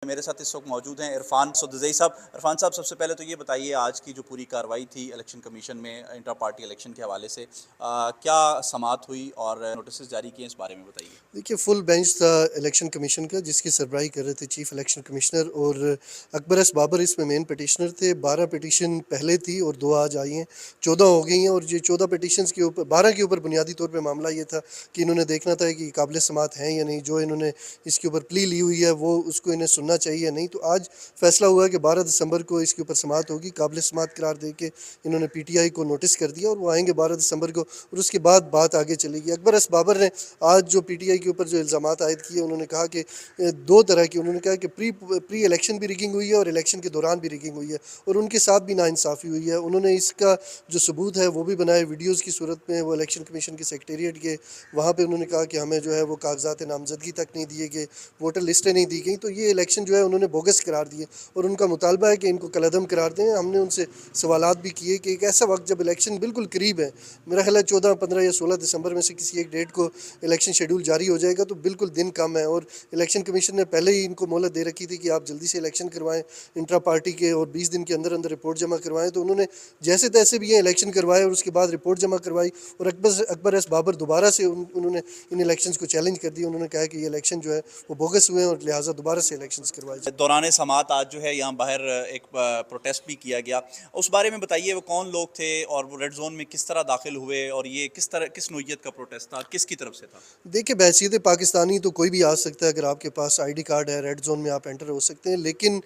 میرے ساتھ اس وقت موجود ہیں عرفان سدزئی صاحب۔ عرفان صاحب، سب سے پہلے تو یہ بتائیے آج کی جو پوری کارروائی تھی الیکشن کمیشن میں انٹرا پارٹی الیکشن کے حوالے سے کیا سماعت ہوئی اور نوٹسز جاری کیے، اس بارے میں بتائیے۔ دیکھیے، فل بینچ تھا الیکشن کمیشن کا، جس کی سربراہی کر رہے تھے چیف الیکشن کمشنر، اور اکبر ایس بابر اس میں مین پٹیشنر تھے۔ 12 پٹیشن پہلے تھی اور 2 آج آئی ہیں، 14 ہو گئی ہیں۔ اور یہ 14 پٹیشنز کے اوپر 12 کے اوپر بنیادی طور پہ معاملہ یہ تھا کہ انہوں نے دیکھنا تھا کہ قابل سماعت ہیں یا نہیں، جو انہوں نے اس کے اوپر پلی لی ہوئی ہے وہ اس کو انہیں سننا چاہیے یا نہیں۔ تو آج فیصلہ ہوا کہ 12 دسمبر کو اس کے اوپر سماعت ہوگی، قابل سماعت قرار دے کے انہوں نے پی ٹی آئی کو نوٹس کر دیا، اور وہ آئیں گے 12 دسمبر کو، اور اس کے بعد بات آگے چلے گی۔ اکبر ایس بابر نے آج جو پی ٹی آئی کے اوپر جو الزامات عائد کیے، انہوں نے کہا کہ 2 طرح کی، انہوں نے کہا کہ پری الیکشن بھی ریگنگ ہوئی ہے اور الیکشن کے دوران بھی ریگنگ ہوئی ہے، اور ان کے ساتھ بھی ناانصافی ہوئی ہے۔ انہوں نے اس کا جو ثبوت ہے وہ بھی بنائے ویڈیوز کی صورت میں، وہ الیکشن کمیشن کے سیکریٹریٹ کے وہاں پہ انہوں نے کہا کہ ہمیں جو ہے وہ کاغذات نامزدگی تک نہیں دیے گئے، ووٹر لسٹیں نہیں دی گئیں، تو یہ الیکشن جو ہے انہوں نے بوگس قرار دیے، اور ان کا مطالبہ ہے کہ ان کو کالعدم قرار دیں۔ ہم نے ان سے سوالات بھی کیے کہ ایک ایسا وقت جب الیکشن بالکل قریب ہے، میرا خیال ہے 14، 15 یا 16 دسمبر میں سے کسی ایک ڈیٹ کو الیکشن شیڈول جاری ہو جائے گا، تو بالکل دن کم ہے، اور الیکشن کمیشن نے پہلے ہی ان کو مہلت دے رکھی تھی کہ آپ جلدی سے الیکشن کروائیں انٹرا پارٹی کے، اور 20 دن کے اندر اندر رپورٹ جمع کروائیں۔ تو انہوں نے جیسے تیسے بھی یہ الیکشن کروائے، اور اس کے بعد رپورٹ جمع کروائی، اور اکبر ایس بابر دوبارہ سے انہوں نے ان الیکشنز کو چیلنج کر دیا۔ انہوں نے کہا کہ یہ الیکشن جو ہے وہ بوگس ہوئے ہیں، اور لہٰذا دوبارہ سے الیکشنز کروائے جائیں۔ دوران سماعت آج جو ہے یہاں باہر ایک پروٹیسٹ بھی کیا گیا، اس بارے میں بتائیے وہ کون لوگ تھے اور وہ ریڈ زون میں کس طرح داخل ہوئے، اور یہ کس نوعیت کا پروٹیسٹ تھا، کس کی طرف سے تھا؟ دیکھیں، بحیثیت پاکستانی تو کوئی بھی آ سکتا ہے، اگر آپ کے پاس آئی ڈی کارڈ ہے ریڈ زون میں آپ انٹر ہو سکتے ہیں، لیکن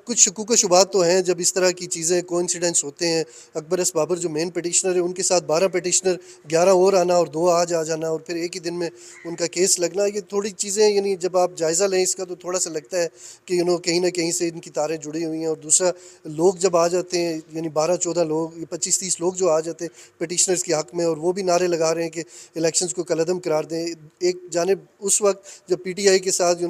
کچھ شکوک و شبہات تو ہیں جب اس طرح کی چیزیں کوئنسیڈنس ہوتے ہیں۔ اکبر ایس بابر جو مین پٹیشنر ہے، ان کے ساتھ 12 پٹیشنر، 11 اور آنا اور 2 آج آ جانا، اور پھر ایک ہی دن میں ان کا کیس لگنا، یہ تھوڑی چیزیں، یعنی جب آپ جائزہ لیں اس کا تو تھوڑا سا لگتا ہے کہ کہیں نہ کہیں سے ان کی تاریں جڑی ہوئی ہیں۔ اور دوسرا، لوگ جب آ جاتے ہیں، یعنی 12-14 لوگ، 25-30 لوگ جو آ جاتے ہیں پٹیشنرز کے حق میں، اور وہ بھی نعرے لگا رہے ہیں کہ الیکشنز کو کالعدم قرار دیں۔ ایک جانب اس وقت جب پی ٹی آئی کے ساتھ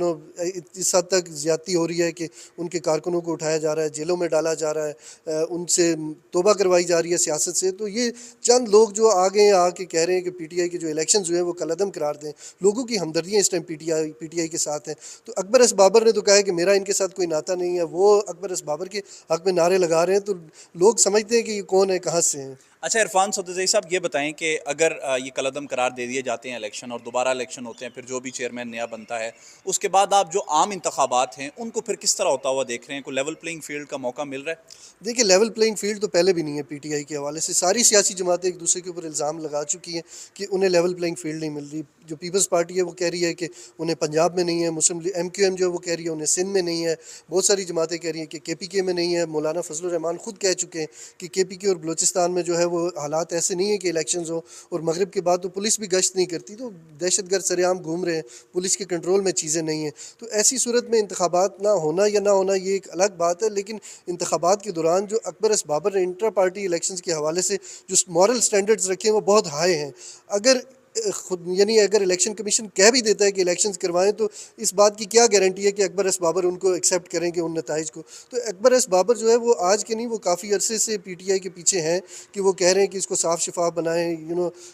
اس حد تک زیادتی ہو رہی ہے کہ ان کے کارکنوں کو اٹھایا جا رہا ہے، جیلوں میں ڈالا جا رہا ہے، ان سے توبہ کروائی جا رہی ہے سیاست سے، تو یہ چند لوگ جو آگے آ کے کہہ رہے ہیں کہ پی ٹی آئی کے جو الیکشنز ہوئے ہیں وہ کالعدم قرار دیں، لوگوں کی ہمدردیاں اس ٹائم پی ٹی آئی کے ساتھ ہیں۔ تو اکبر ایس بابر نے تو کہا ہے کہ میرا ان کے ساتھ کوئی ناطہ نہیں ہے، وہ اکبر ایس بابر کے حق میں نعرے لگا رہے ہیں، تو لوگ سمجھتے ہیں کہ یہ کون ہے، کہاں سے ہیں۔ اچھا عرفان سدزئی صاحب، یہ بتائیں کہ اگر یہ کالعدم قرار دے دیے جاتے ہیں الیکشن، اور دوبارہ الیکشن ہوتے ہیں، پھر جو بھی چیئرمین نیا بنتا ہے، اس کے بعد آپ جو عام انتخابات ہیں ان کو پھر کس طرح ہوتا ہوا دیکھ رہے ہیں؟ کوئی لیول پلینگ فیلڈ کا موقع مل رہا ہے؟ دیکھیں، لیول پلینگ فیلڈ تو پہلے بھی نہیں ہے پی ٹی آئی کے حوالے سے، ساری سیاسی جماعتیں ایک دوسرے کے اوپر الزام لگا چکی ہیں کہ انہیں لیول پلینگ فیلڈ نہیں مل رہی۔ جو پیپلز پارٹی ہے وہ کہہ رہی ہے کہ انہیں پنجاب میں نہیں ہے، مسلم ایم کیو ایم جو ہے وہ کہہ رہی ہے انہیں سندھ میں نہیں ہے، بہت ساری جماعتیں کہہ رہی ہیں کہ کے پی کے میں نہیں ہے۔ مولانا فضل الرحمان خود کہہ چکے ہیں کہ کے پی کے اور بلوچستان میں جو ہے وہ حالات ایسے نہیں ہیں کہ الیکشنز ہوں، اور مغرب کے بعد تو پولیس بھی گشت نہیں کرتی، تو دہشت گرد سر عام گھوم رہے ہیں، پولیس کے کنٹرول میں چیزیں نہیں ہیں۔ تو ایسی صورت میں انتخابات نہ ہونا یا نہ ہونا یہ ایک الگ بات ہے، لیکن انتخابات کے دوران جو اکبر ایس بابر نے انٹرا پارٹی الیکشنز کے حوالے سے جو مورل سٹینڈرڈز رکھے ہیں وہ بہت ہائی ہیں۔ اگر اگر الیکشن کمیشن کہہ بھی دیتا ہے کہ الیکشنز کروائیں، تو اس بات کی کیا گارنٹی ہے کہ اکبر ایس بابر ان کو ایکسیپٹ کریں گے، ان نتائج کو؟ تو اکبر ایس بابر جو ہے وہ آج کے نہیں، وہ کافی عرصے سے پی ٹی آئی کے پیچھے ہیں کہ وہ کہہ رہے ہیں کہ اس کو صاف شفاف بنائیں،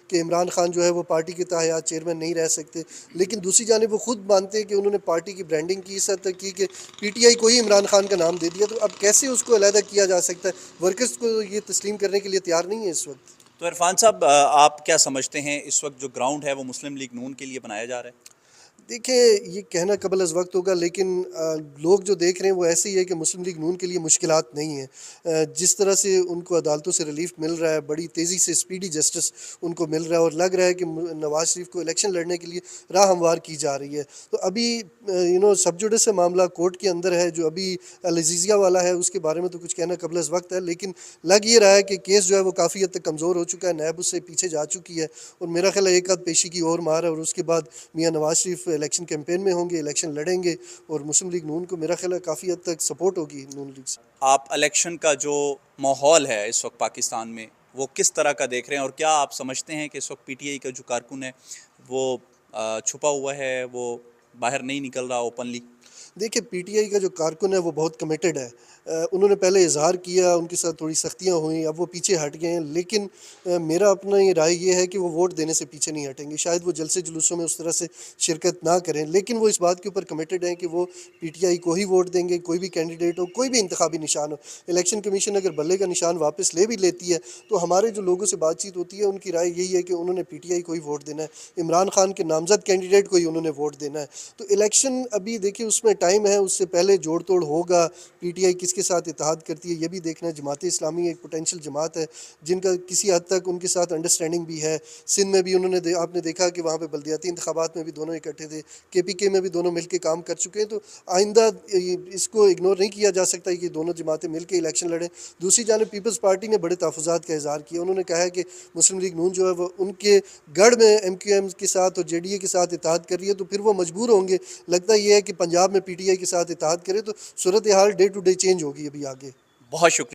کہ عمران خان جو ہے وہ پارٹی کے تحت چیئرمین نہیں رہ سکتے، لیکن دوسری جانب وہ خود مانتے ہیں کہ انہوں نے پارٹی کی برانڈنگ کی اس حد تک کی کہ پی ٹی آئی کو ہی عمران خان کا نام دے دیا، تو اب کیسے اس کو علیحدہ کیا جا سکتا ہے؟ ورکرز کو یہ تسلیم کرنے کے لیے تیار نہیں ہے اس وقت۔ تو عرفان صاحب، آپ کیا سمجھتے ہیں اس وقت جو گراؤنڈ ہے وہ مسلم لیگ نون کے لیے بنایا جا رہا ہے؟ دیکھیں، یہ کہنا قبل از وقت ہوگا، لیکن لوگ جو دیکھ رہے ہیں وہ ایسے ہی ہے کہ مسلم لیگ نون کے لیے مشکلات نہیں ہیں۔ جس طرح سے ان کو عدالتوں سے ریلیف مل رہا ہے، بڑی تیزی سے اسپیڈی جسٹس ان کو مل رہا ہے، اور لگ رہا ہے کہ نواز شریف کو الیکشن لڑنے کے لیے راہ ہموار کی جا رہی ہے۔ تو ابھی سب جوڈس سے معاملہ کورٹ کے اندر ہے، جو ابھی العزیزیہ والا ہے، اس کے بارے میں تو کچھ کہنا قبل از وقت ہے، لیکن لگ یہ رہا ہے کہ کیس جو ہے وہ کافی حد تک کمزور ہو چکا ہے، نیب اس سے پیچھے جا چکی ہے، اور میرا خیال ہے ایک آدھ پیشی کی اور مار ہے، اور اس کے بعد میاں نواز شریف الیکشن کیمپین میں ہوں گے، الیکشن لڑیں گے، اور مسلم لیگ نون کو میرا خیال ہے کافی حد تک سپورٹ ہوگی نون لیگ سے۔ آپ الیکشن کا جو ماحول ہے اس وقت پاکستان میں وہ کس طرح کا دیکھ رہے ہیں، اور کیا آپ سمجھتے ہیں کہ اس وقت پی ٹی آئی کا جو کارکن ہے وہ چھپا ہوا ہے، وہ باہر نہیں نکل رہا اوپنلی؟ دیکھیں پی ٹی آئی کا جو کارکن ہے وہ بہت کمیٹڈ ہے. انہوں نے پہلے اظہار کیا، ان کے ساتھ تھوڑی سختیاں ہوئیں، اب وہ پیچھے ہٹ گئے ہیں، لیکن میرا اپنا یہ رائے یہ ہے کہ وہ ووٹ دینے سے پیچھے نہیں ہٹیں گے. شاید وہ جلسے جلوسوں میں اس طرح سے شرکت نہ کریں، لیکن وہ اس بات کے اوپر کمیٹڈ ہیں کہ وہ پی ٹی آئی کو ہی ووٹ دیں گے، کوئی بھی کینڈیڈیٹ ہو، کوئی بھی انتخابی نشان ہو. الیکشن کمیشن اگر بلے کا نشان واپس لے بھی لیتی ہے تو ہمارے جو لوگوں سے بات چیت ہوتی ہے ان کی رائے یہی ہے کہ انہوں نے پی ٹی آئی کو ہی ووٹ دینا ہے، عمران خان کے نامزد کینڈیڈیٹ کو ہی انہوں نے ووٹ دینا ہے. تو الیکشن ابھی دیکھیں اس میں ٹائم ہے، اس سے پہلے جوڑ توڑ ہوگا. پی ٹی آئی کس کے ساتھ اتحاد کرتی ہے یہ بھی دیکھنا ہے. جماعت اسلامی ایک پوٹینشیل جماعت ہے جن کا کسی حد تک ان کے ساتھ انڈرسٹینڈنگ بھی ہے. سندھ میں بھی انہوں نے آپ نے دیکھا کہ وہاں پہ بلدیاتی انتخابات میں بھی دونوں اکٹھے تھے، کے پی کے میں بھی دونوں مل کے کام کر چکے ہیں. تو آئندہ اس کو اگنور نہیں کیا جا سکتا کہ دونوں جماعتیں مل کے الیکشن لڑیں. دوسری جانب پیپلز پارٹی نے بڑے تحفظات کا اظہار کیا. انہوں نے کہا ہے کہ مسلم لیگ نون جو ہے وہ ان کے گڑھ میں ایم کیو ایم کے ساتھ اور جے ڈی اے کے ساتھ اتحاد کر رہی ہے تو پھر وہ مجبور ہوں گے. لگتا یہ ہے کہ پنجاب میں پی ٹی آئی کے ساتھ اتحاد کرے تو صورتحال ڈے ٹو ڈے چینج ہوگی ابھی آگے. بہت شکریہ.